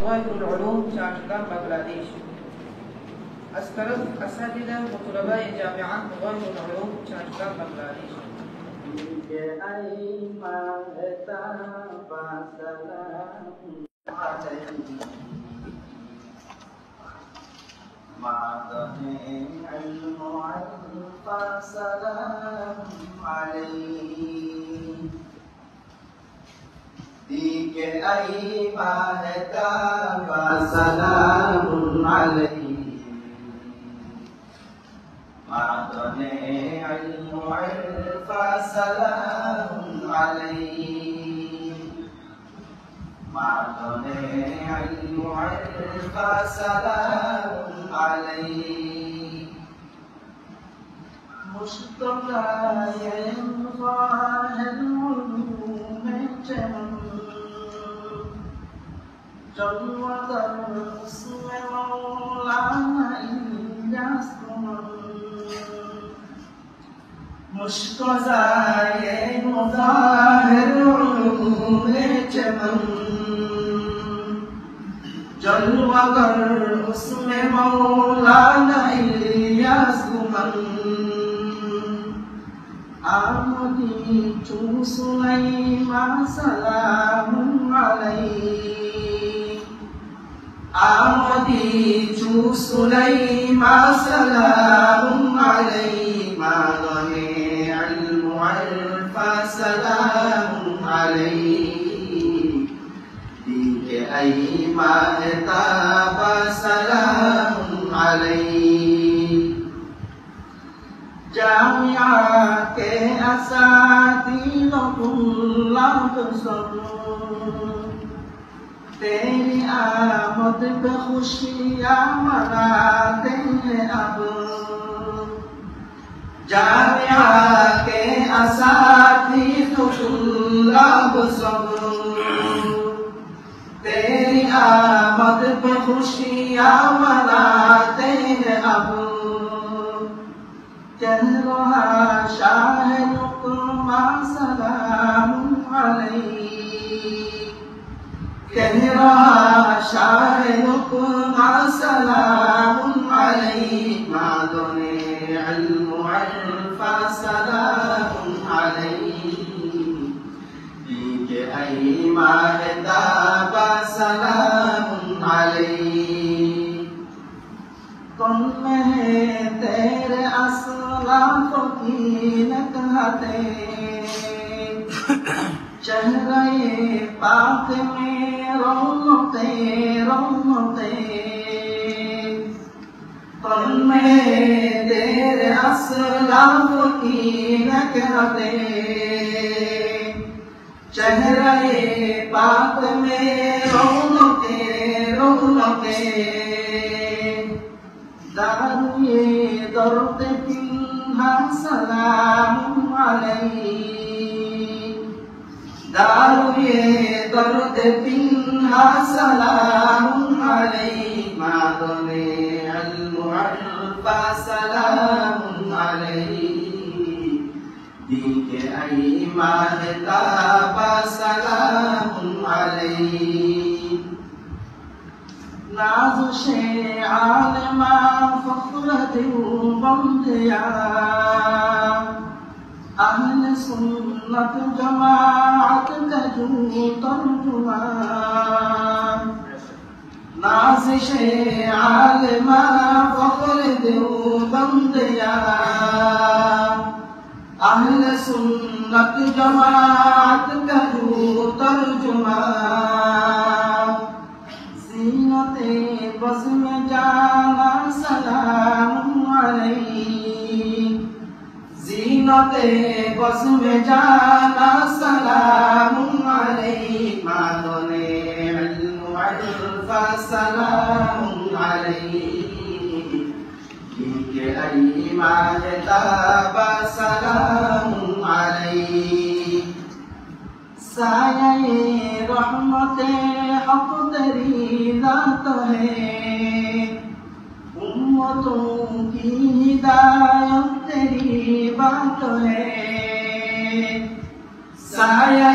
जवाहिरुल उलूम चट्टग्राम बांग्लादेश। अस्करफ असातिज़ा व तुलबाए जामिआत जवाहिरुल उलूम चट्टग्राम बांग्लादेश। जलवागर उसमें मौलाना इलियास गुमन आमदी सुलैमान सलामुन अलैहि आमदी सुलैमान सलामुन अलैहि मादने इल्मु अल्फा सलामुन अलैहि महताबा सलामुन अलैहि जामिया के असातिज़ुल्लाह सब तेरी आमद पे खुशियाँ मनाते हैं अब जामिया के असातिज़ुल्लाह सब तेरी आमद पे खुशियाँ मनाते हैं अब कह रहा शाह लुक़मान सलामुन अलैहि कह रहा शाह लुक़मान सलामुन अलैहि मादने इल्मु अल्फा सलामुन अलैहि महताबा सलामुन अलैहि तुम में है तेरे अस्लाफ की नकहते चेहरे पाक में रौनते रौनते तुम में तेरे अस्लाफ की नकहते चेहरे पाक में रौनके रौनके दारुए दर्द पिन्हा सलामुन अलैहि दारुए दर्द पिन्हा सलामुन अलैहि मादने इल्मु अल्फा सलामुन अलैहि दीके आई महताबा सलामुन अलैहि नाज़ुशे आलमा फ़ख्र देवबंदिया अहले सुन्नत जमाअत का जो तर्जुमा नाज़ुशे आलमा फ़ख्र देवबंदिया अहले सुन्नत जमाअत का जो तर्जुमा ज़ीनते बज़ में जाना सलामुन अलैहि ज़ीनते बज़ में जाना सलामुन अलैहि मादने इल्मु अल्फा सलामुन अलैहि महताबा सलामुन अलैहि साये रहमते हक़ तेरी ज़ात है उम्मतों की हिदायत तेरी बात है साये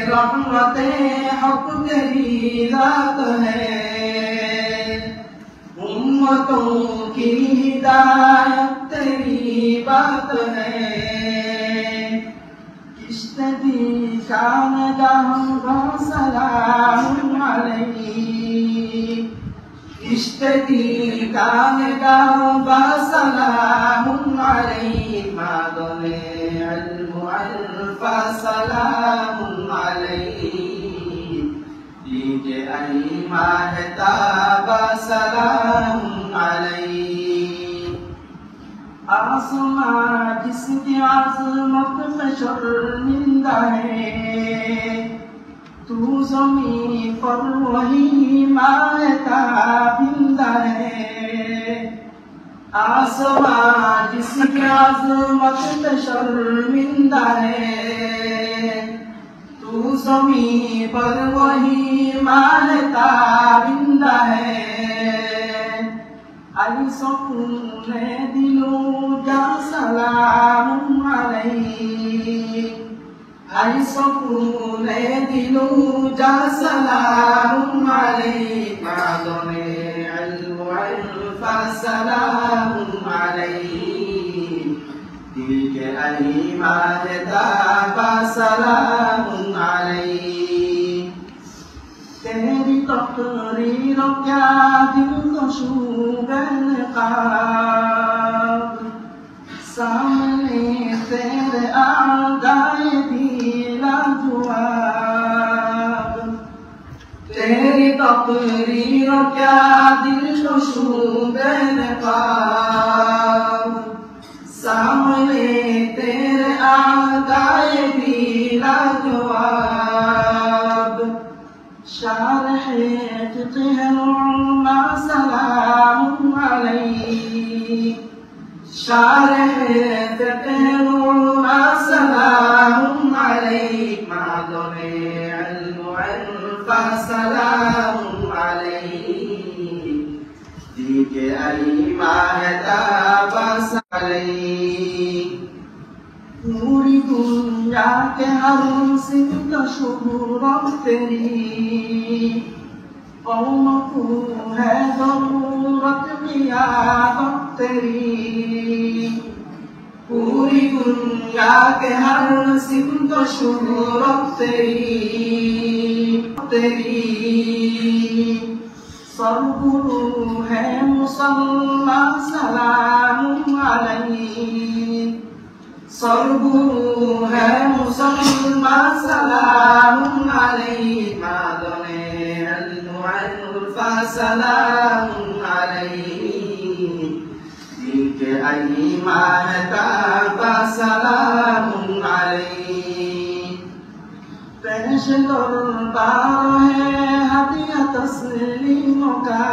रहमते हक़ तेरी ज़ात है उम्मतों की हिदायत तेरी बात है। किश्ती खानगाह सलाम अलैहि, किश्ती खानगाह सलाम अलैहि, मादने इल्म अल्फा सलाम अलैहि, लीजे आई महताबा सलाम अलैहि। आसमां जिसकी आज़मत में शर्मिंदा है, तू ज़मीन पर वही महताबिंदा है। आसमां जिसकी आज़मत में शर्मिंदा है, तू ज़मीन पर वही महताबिंदा है। आई सुकूने दिलो जा सलाम अलैहि, आई सुकूने दिलो जा सलाम अलैहि, मादने इल्म अल्फा सलाम अलैहि, दिल के आई महताबा सलाम अलैहि। तेरी तकरीरों क्या दिल को छूबे नकाब, सामने तेरे आगाए दिला जवाब। तेरी तकरीरों क्या दिल को छूबे नकाब, सामने तेरे आगाए दिला जवाब। शारह फ़िक़्ह नुमा सलाम अलैहि, शारह फ़िक़्ह नुमा सलाम अलैहि, मादने इल्म अल्फा सलाम अलैहि, दीके आई महताबा अलैहि। पूरी दुनिया के हर सिमत शोहरत तेरी, कौम को है ज़रूरत क़ियादत तेरी। पूरी दुनिया के हर सिमत शोहरत तेरी, सरगुरु है मुसल्ला सलाम अलैहि, सरगुरु है मुसल्ला सलाम अलैहि, मादने इल्म अल्फा सलाम अलैहि, दिल के आई महताबा सलाम अलैहि। पेश दरबार है हदिया तस्लीमों का,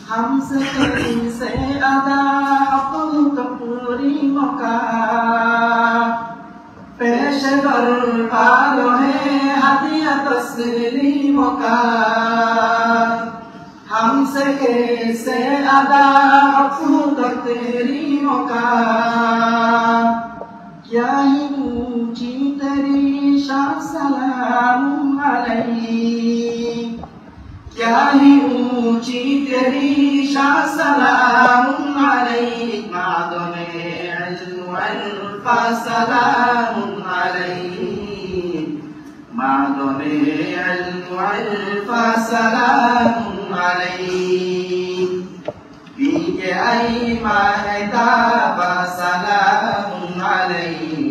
हमसे कैसे अदा तकरीमों का। पेश दरबार है हदिया तस्लीमों का, हमसे कैसे अदा तकरीमों का। क्या ही ऊंची तेरी शान सलाम अलैहि, क्या ही ऊंची तेरी शान सलाम अलैहि, मादने इल्म अल्फा सलाम अलैहि, मादने इल्म अल्फा सलाम अलैहि, दीके आई महताबा सलाम अलैहि,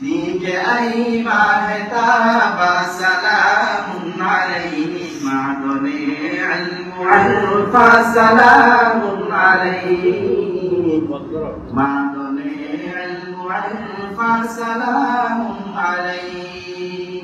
दीके आई महताबा सलाम अलैहि, मादने इल्म अल्फा सलाम अलैहि, मादने इल्म अल्फा सलाम अलैहि।